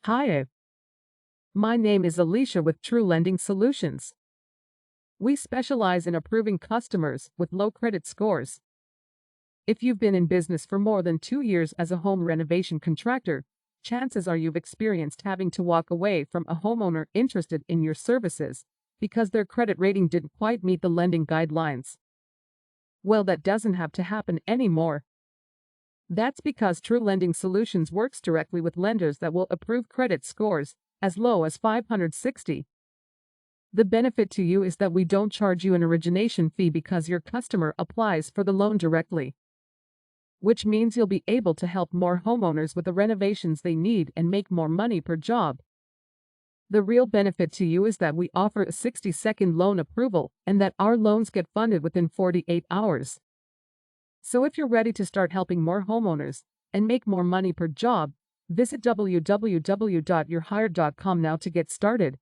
Hi, my name is Alicia with True Lending Solutions. We specialize in approving customers with low credit scores. If you've been in business for more than 2 years as a home renovation contractor, chances are you've experienced having to walk away from a homeowner interested in your services because their credit rating didn't quite meet the lending guidelines. Well, that doesn't have to happen anymore. That's because True Lending Solutions works directly with lenders that will approve credit scores as low as 560. The benefit to you is that we don't charge you an origination fee because your customer applies for the loan directly, which means you'll be able to help more homeowners with the renovations they need and make more money per job. The real benefit to you is that we offer a 60-second loan approval and that our loans get funded within 48 hours. So if you're ready to start helping more homeowners and make more money per job, visit www.yourhired.com now to get started.